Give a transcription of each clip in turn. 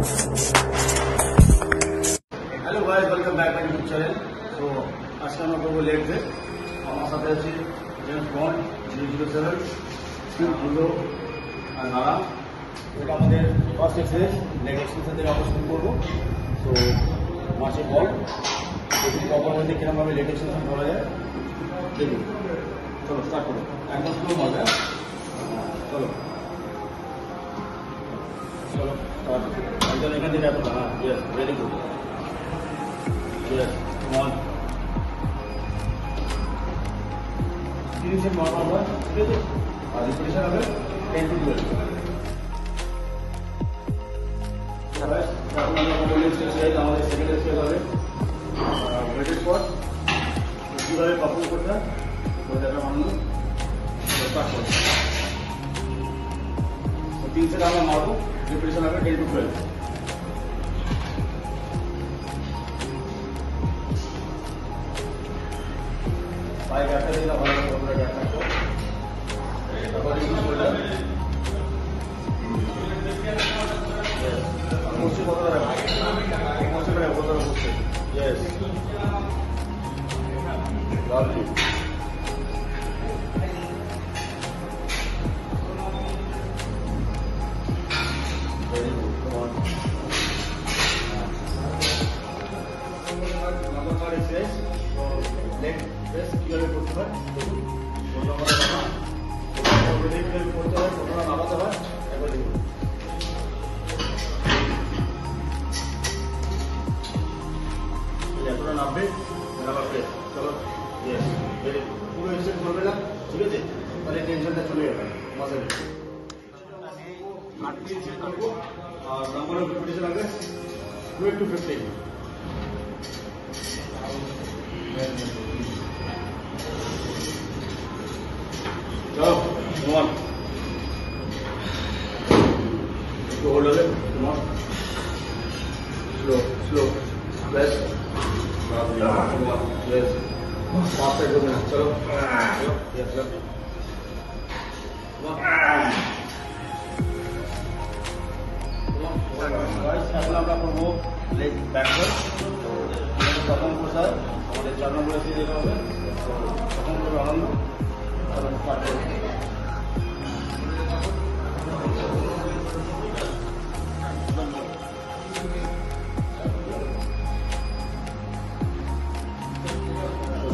Hello guys, welcome back my YouTube channel. तो आज का मैं लेग से আমার সাথে আছে জেমস বন্ড 007 হলো আর নারা। এটা আমাদের ফার্স্ট এক্সারসাইজ, লেগ এক্সারসাইজ থেকে আমরা শুরু করবো। তো মাসে বল দেখুন কপার মধ্যে কিরকমভাবে লেগ এক্সারসাইজ করা যায় দেখুন। চলো স্টার্ট করো, একদম স্লো মজা। চলো চলো স্টার্ট। একজন এখান থেকে এত হ্যাঁ, yes, very good. Yes, come on. 3 से नॉर्मल हुआ, ठीक है। और रिपीटेशन हमें 10 to 12। बस এখন আমরা বলি এক্সারসাইজ আমাদের সেকেন্ড এক্সারসাইজ হবে ওয়েটেড স্কোয়াট। কিভাবে পারফর্ম করতে হয় ওইটা মানলো স্টার্ট করব। তো 3 से আমরা মারবো, রিপিটেশন হবে 10 to 12। পায়ে গ্যাপটা দিলে ভালো হবে, ওপরে গ্যাপ থাকতো। তারপরে ইউজ করলে বসছে কতটা রাখবে, বসছে করে কতটা বসছে। Yes, lovely. Very good, come on. Number exercise leg press কিভাবে করতে হয় দেখুন। কিভাবে করতে হয়, কতটা নামাতে হয় একবার দেখুন। এতটা নামবে আবার প্রেস। চলো, ইয়েস, ভেরি গুড। পুরো এক্সটেন্ড করবে না, ঠিক আছে? তাহলে টেনশনটা চলে যাবে মাসেলে। হার্ট দিয়ে চেক করবো আর নাম্বার অফ রিপিটেশন হবে 12 to 15। चलो come on, इसको होल्ड हो जाए। come on, slow slow press, come on, yes, fast side होना। चलो चलो, yes sir, come on guys। এখন আমরা করবো লেগ ব্যাকওয়ার্ড। প্রথম কোর্স আমাদের 4 নম্বর দিয়ে যেতে হবে। প্রথম করবো আনন্দ।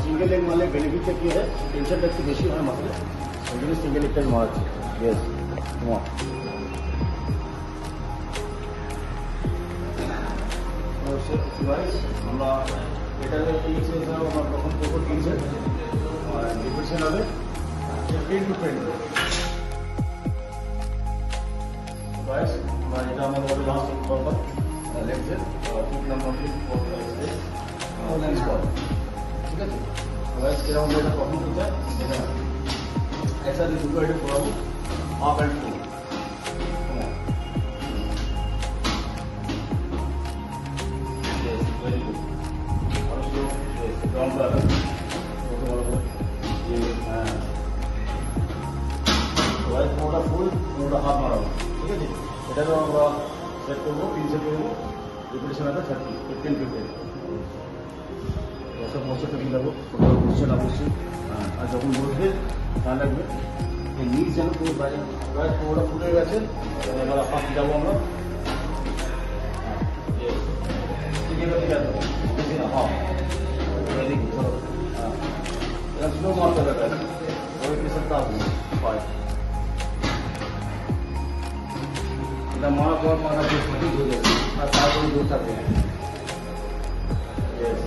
सिंगल लेग मारले बेनिफिट क्या है, टेंशन একটু বেশি হয় মাসলে, ওই জন্য সিঙ্গেল লেগটা মারছি। Yes, come on। গাইস আমরা এটা এই এক্সারসাইজ আমরা প্রথম করব 3 সেট আর রিপিটেশন হবে 15 to 20। গাইস আমরা এটা আমাদের লাস্ট করব লেগ সেট আর 2 নাম্বার ঠিক করতে হবে অনলাইন স্কোয়াট, ঠিক আছে? গাইস কিরকম এটা পারফর্ম করতে হয় দেখেন। একসাথে দুটো এটা করাবো, up and full. Very good. Also, yes, ground ball. Right, मोटा फुल, मोटा हाफ मारा, ठीक है जी? इधर हम लोग सेट करो, 3 सेट करो, रिपीटेशन आता 30, 15 15। ऐसा बहुत से कभी लगो, बहुत से लागू से, आज जब हम बोलते हैं, क्या लगेगा? ये नीचे जाना पूरे बारे, right, मोटा फुल है वैसे, हमारा हाफ जाओ हम लोग, ये बच्चे क्या तो, लेकिन हाँ, वेरी गुड। चलो, यार स्लो मारता रहता है, और एक सकता हूँ, फाइव। इतना मारा तो मारा जो सही हो जाए, ना साथ में दो सकते हैं। यस,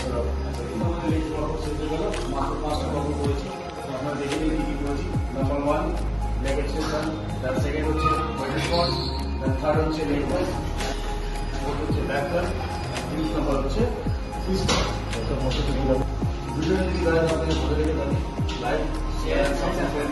चलो, इतना मुझे लेट हुआ तो सिर्फ चलो, मास्टर मास्टर बाबू को अच्छी, अपना देखने की को अच्छी। Number 1 leg extension, then second होचे वेट स्क्वाट, then third होचे लेग प्रेस, fourth होचे बैक कर्ल, fifth नंबर होचे ट्विस्ट। तो मोस्ट ऑफ द वीडियो में गाइस आपने समझ गए लाइक शेयर सब्सक्राइब